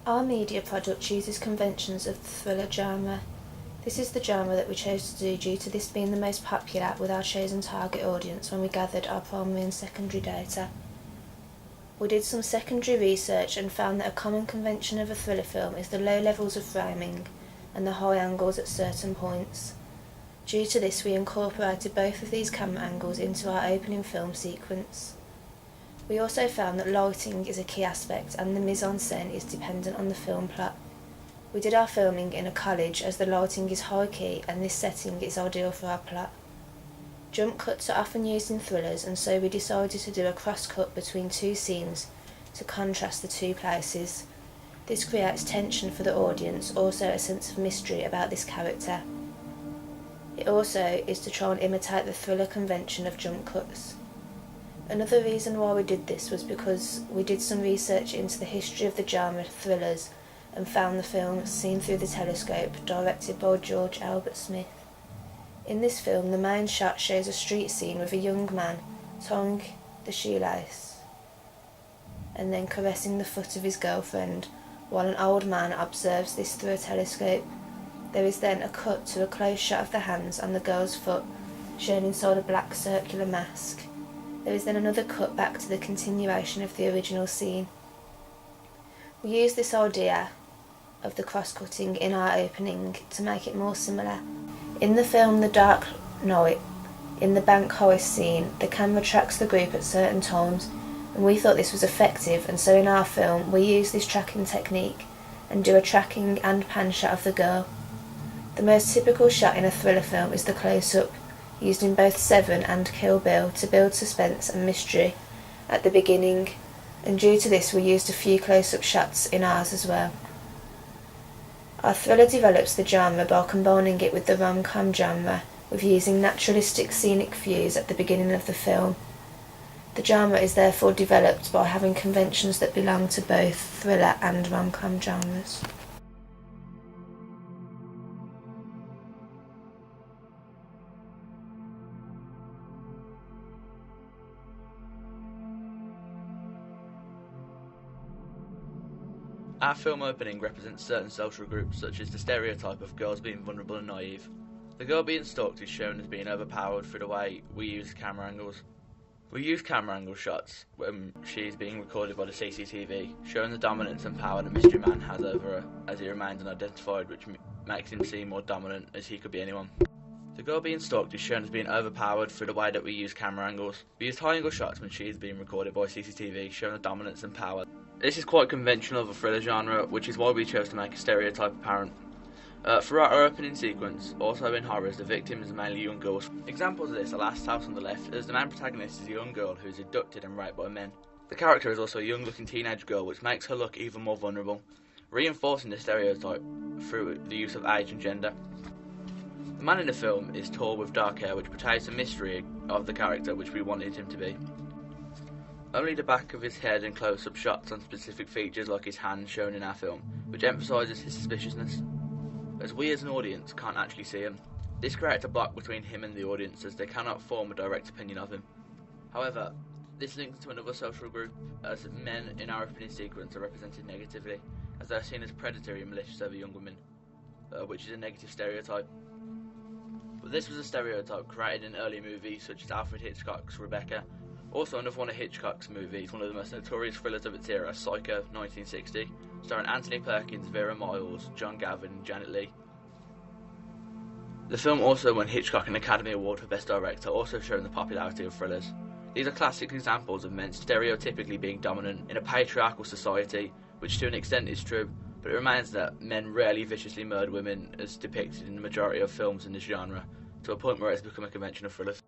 Our media product uses conventions of the thriller genre. This is the genre that we chose to do due to this being the most popular with our chosen target audience when we gathered our primary and secondary data. We did some secondary research and found that a common convention of a thriller film is the low levels of framing and the high angles at certain points. Due to this, we incorporated both of these camera angles into our opening film sequence. We also found that lighting is a key aspect and the mise-en-scène is dependent on the film plot. We did our filming in a college as the lighting is high key and this setting is ideal for our plot. Jump cuts are often used in thrillers, and so we decided to do a cross cut between two scenes to contrast the two places. This creates tension for the audience, also a sense of mystery about this character. It also is to try and imitate the thriller convention of jump cuts. Another reason why we did this was because we did some research into the history of the genre thrillers and found the film Seen Through the Telescope, directed by George Albert Smith. In this film, the main shot shows a street scene with a young man tying the shoelace and then caressing the foot of his girlfriend, while an old man observes this through a telescope. There is then a cut to a close shot of the hands on the girl's foot, shown inside a black circular mask. There is then another cut back to the continuation of the original scene. We used this idea of the cross-cutting in our opening to make it more similar. In the film The Dark Knight, in the bank heist scene, the camera tracks the group at certain times, and we thought this was effective, and so in our film we use this tracking technique and do a tracking and pan shot of the girl. The most typical shot in a thriller film is the close-up, used in both Seven and Kill Bill to build suspense and mystery at the beginning, and due to this we used a few close-up shots in ours as well. Our thriller develops the genre by combining it with the rom-com genre, with using naturalistic scenic views at the beginning of the film. The genre is therefore developed by having conventions that belong to both thriller and rom-com genres. Our film opening represents certain social groups, such as the stereotype of girls being vulnerable and naive. The girl being stalked is shown as being overpowered through the way we use camera angles. We use camera angle shots when she is being recorded by the CCTV, showing the dominance and power the mystery man has over her as he remains unidentified, which makes him seem more dominant as he could be anyone. The girl being stalked is shown as being overpowered through the way that we use camera angles. We use high angle shots when she is being recorded by CCTV, showing the dominance and power. This is quite conventional of a thriller genre, which is why we chose to make a stereotype apparent. Throughout our opening sequence, also in horrors, the victim is mainly young girls. Examples of this are Last House on the left, as the main protagonist is a young girl who is abducted and raped by men. The character is also a young looking teenage girl, which makes her look even more vulnerable, reinforcing the stereotype through the use of age and gender. The man in the film is tall with dark hair, which portrays the mystery of the character which we wanted him to be. Only the back of his head and close-up shots on specific features like his hand shown in our film, which emphasises his suspiciousness, as we as an audience can't actually see him. This creates a block between him and the audience, as they cannot form a direct opinion of him. However, this links to another social group, as men in our opening sequence are represented negatively, as they are seen as predatory and malicious over young women, which is a negative stereotype. But this was a stereotype created in early movies such as Alfred Hitchcock's Rebecca. Also another one of Hitchcock's movies, one of the most notorious thrillers of its era, Psycho 1960, starring Anthony Perkins, Vera Miles, John Gavin and Janet Leigh. The film also won Hitchcock an Academy Award for Best Director, also showing the popularity of thrillers. These are classic examples of men stereotypically being dominant in a patriarchal society, which to an extent is true, but it remains that men rarely viciously murder women as depicted in the majority of films in this genre, to a point where it's become a convention of thrillers.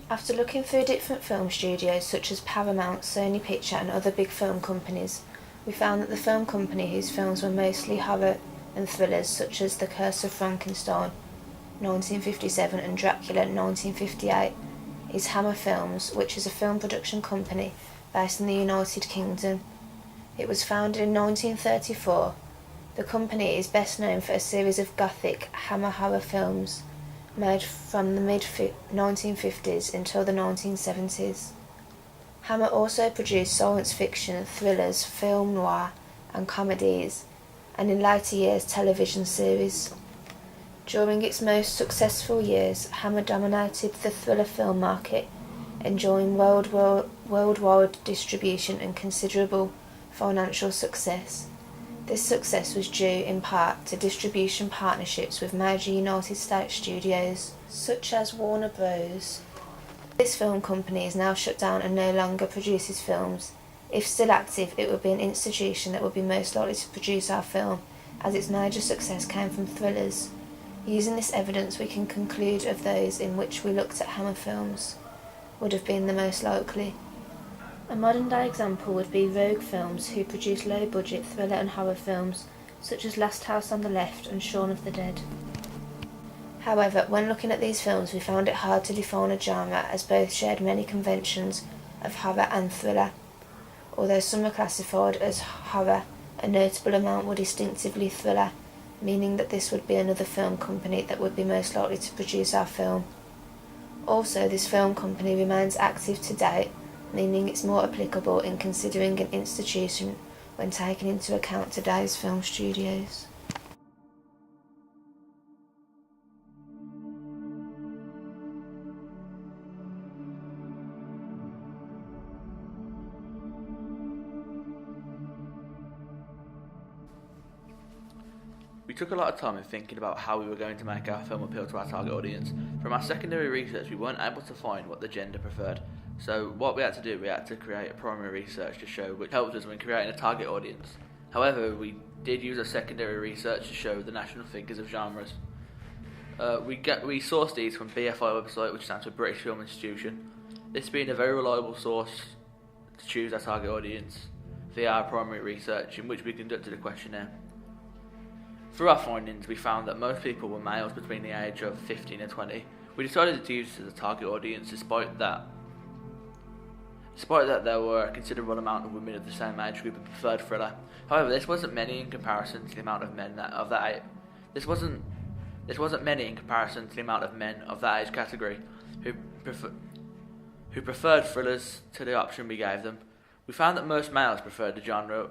After looking through different film studios such as Paramount, Sony Picture and other big film companies, we found that the film company whose films were mostly horror and thrillers such as The Curse of Frankenstein 1957 and Dracula 1958 is Hammer Films, which is a film production company based in the United Kingdom. It was founded in 1934. The company is best known for a series of gothic Hammer horror films made from the mid-1950s until the 1970s. Hammer also produced science fiction, thrillers, film noir and comedies, and in later years television series. During its most successful years, Hammer dominated the thriller film market, enjoying worldwide distribution and considerable financial success. This success was due in part to distribution partnerships with major United States studios, such as Warner Bros. This film company is now shut down and no longer produces films. If still active, it would be an institution that would be most likely to produce our film, as its major success came from thrillers. Using this evidence, we can conclude of those in which we looked at Hammer films would have been the most likely. A modern-day example would be Rogue Films, who produce low-budget thriller and horror films, such as Last House on the Left and Shaun of the Dead. However, when looking at these films, we found it hard to define a genre, as both shared many conventions of horror and thriller. Although some are classified as horror, a notable amount were distinctively thriller, meaning that this would be another film company that would be most likely to produce our film. Also, this film company remains active to date, meaning it's more applicable in considering an institution when taking into account today's film studios. We took a lot of time in thinking about how we were going to make our film appeal to our target audience. From our secondary research, we weren't able to find what the gender preferred. So what we had to do, we had to create a primary research to show which helped us when creating a target audience. However, we did use a secondary research to show the national figures of genres. We sourced these from BFI website, which stands for British Film Institution. This being a very reliable source to choose our target audience via our primary research, in which we conducted a questionnaire. Through our findings, we found that most people were males between the age of 15 and 20. We decided to use this as a target audience despite that there were a considerable amount of women of the same age group who preferred thriller. However, this wasn't many in comparison to the amount of men of that age. This wasn't many in comparison to the amount of men of that age category who preferred thrillers to the option we gave them. We found that most males preferred genre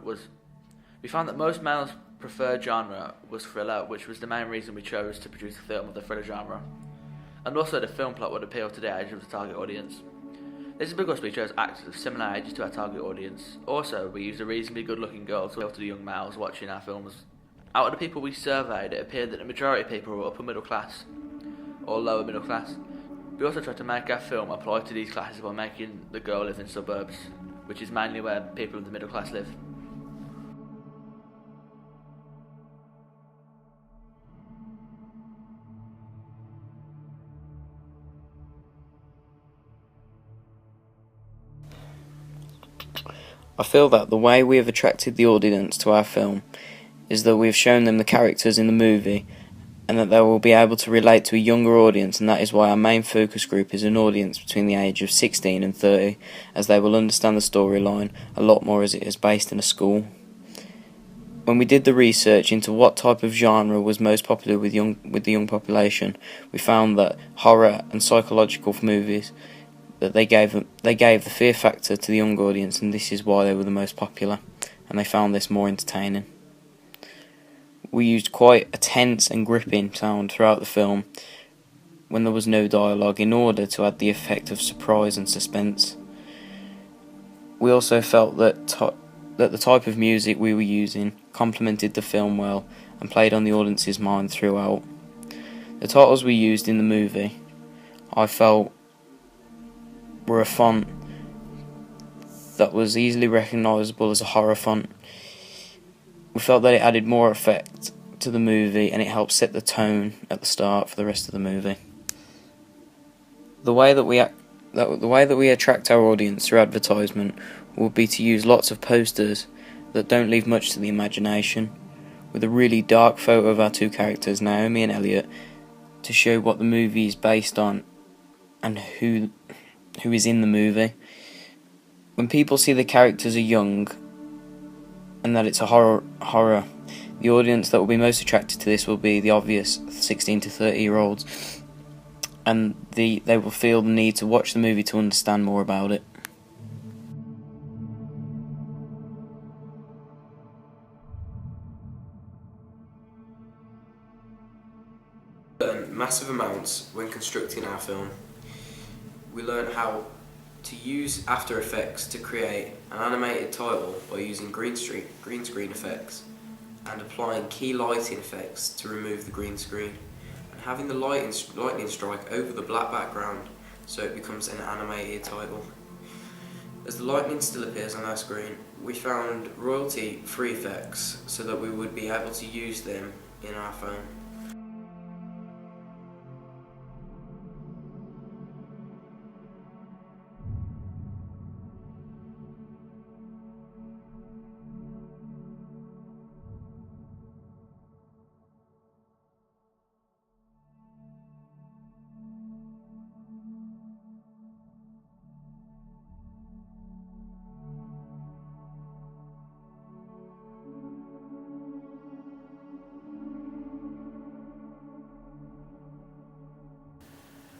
was thriller, which was the main reason we chose to produce a film of the thriller genre. And also the film plot would appeal to the age of the target audience. This is because we chose actors of similar ages to our target audience. Also, we used a reasonably good-looking girl to appeal to the young males watching our films. Out of the people we surveyed, it appeared that the majority of people were upper middle class or lower middle class. We also tried to make our film apply to these classes by making the girl live in suburbs, which is mainly where people of the middle class live. I feel that the way we have attracted the audience to our film is that we have shown them the characters in the movie and that they will be able to relate to a younger audience, and that is why our main focus group is an audience between the age of 16 and 30, as they will understand the storyline a lot more as it is based in a school. When we did the research into what type of genre was most popular with the young population, we found that horror and psychological movies that they gave the fear factor to the young audience, and this is why they were the most popular, and they found this more entertaining. We used quite a tense and gripping sound throughout the film when there was no dialogue in order to add the effect of surprise and suspense. We also felt that the type of music we were using complemented the film well and played on the audience's mind throughout. The titles we used in the movie, I felt, were a font that was easily recognisable as a horror font. We felt that it added more effect to the movie and it helped set the tone at the start for the rest of the movie. The way that we attract our audience through advertisement will be to use lots of posters that don't leave much to the imagination, with a really dark photo of our two characters, Naomi and Elliot, to show what the movie is based on and who is in the movie. When people see the characters are young, and that it's a horror. The audience that will be most attracted to this will be the obvious 16 to 30-year-olds, and they will feel the need to watch the movie to understand more about it. Learn massive amounts when constructing our film. We learn how to use After Effects to create an animated title by using green screen effects and applying key lighting effects to remove the green screen, and having the lightning strike over the black background so it becomes an animated title. As the lightning still appears on our screen, we found royalty-free effects so that we would be able to use them in our film.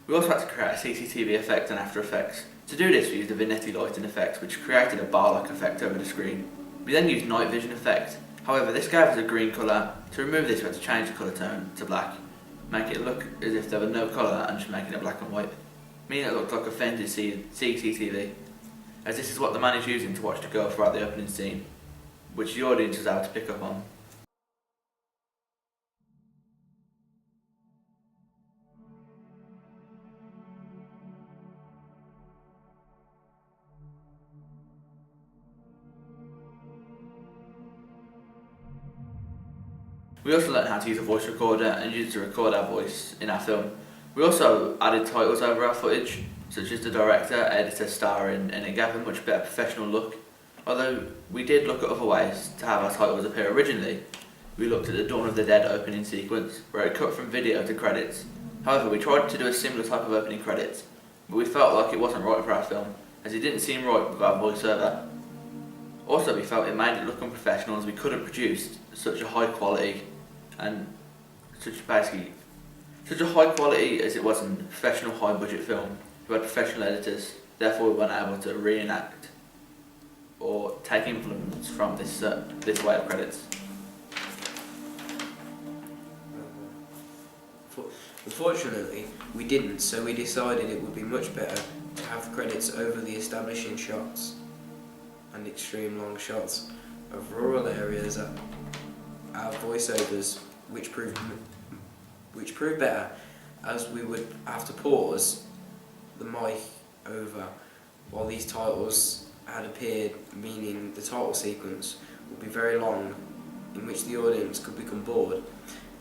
We also had to create a CCTV effect in After Effects. To do this, we used a vignette lighting effect, which created a bar-like effect over the screen. We then used night vision effect. However, this gave us a green colour. To remove this, we had to change the colour tone to black, make it look as if there was no colour and just making it black and white, meaning it looked like a fended CCTV, as this is what the man is using to watch the girl throughout the opening scene, which the audience was able to pick up on. We also learned how to use a voice recorder and use it to record our voice in our film. We also added titles over our footage, such as the director, editor, star, and it gave a much better professional look. Although we did look at other ways to have our titles appear originally, we looked at the Dawn of the Dead opening sequence, where it cut from video to credits. However, we tried to do a similar type of opening credits, but we felt like it wasn't right for our film, as it didn't seem right with our voiceover. Also, we felt it made it look unprofessional, as we couldn't produce such a high quality and such a high quality as it was in a professional high budget film who had professional editors. Therefore, we weren't able to reenact or take influence from this way of credits. Unfortunately, we didn't, so we decided it would be much better to have credits over the establishing shots and extreme long shots of rural areas at our voiceovers, which proved better, as we would have to pause the mic over while these titles had appeared, meaning the title sequence would be very long, in which the audience could become bored,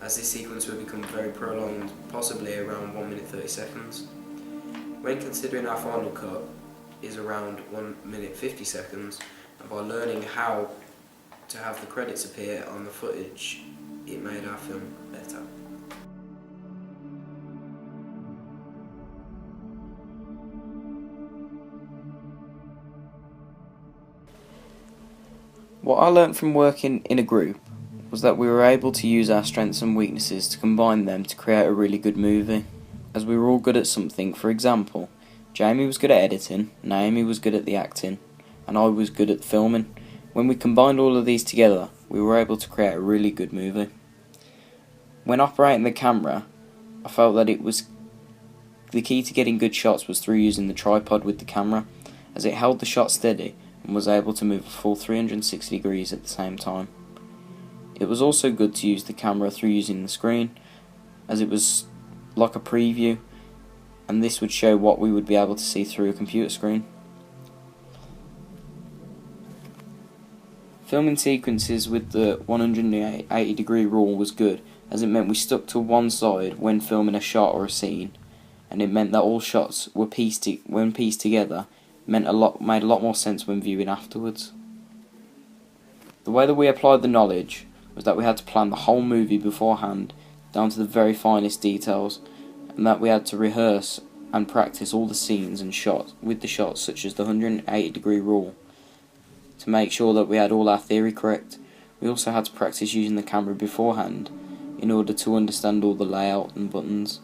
as this sequence would become very prolonged, possibly around 1 minute 30 seconds. When considering our final cut is around 1 minute 50 seconds, and by learning how to have the credits appear on the footage, it made our film better. What I learnt from working in a group was that we were able to use our strengths and weaknesses to combine them to create a really good movie, as we were all good at something. For example, Jamie was good at editing, Naomi was good at the acting, and I was good at filming. When we combined all of these together, we were able to create a really good movie. When operating the camera, I felt that the key to getting good shots was through using the tripod with the camera, as it held the shot steady and was able to move a full 360 degrees at the same time. It was also good to use the camera through using the screen, as it was like a preview, and this would show what we would be able to see through a computer screen. Filming sequences with the 180 degree rule was good, as it meant we stuck to one side when filming a shot or a scene, and it meant that all shots were pieced together, made a lot more sense when viewing afterwards. The way that we applied the knowledge was that we had to plan the whole movie beforehand, down to the very finest details, and that we had to rehearse and practice all the scenes and shots with the shots, such as the 180 degree rule. to make sure that we had all our theory correct. We also had to practice using the camera beforehand in order to understand all the layout and buttons.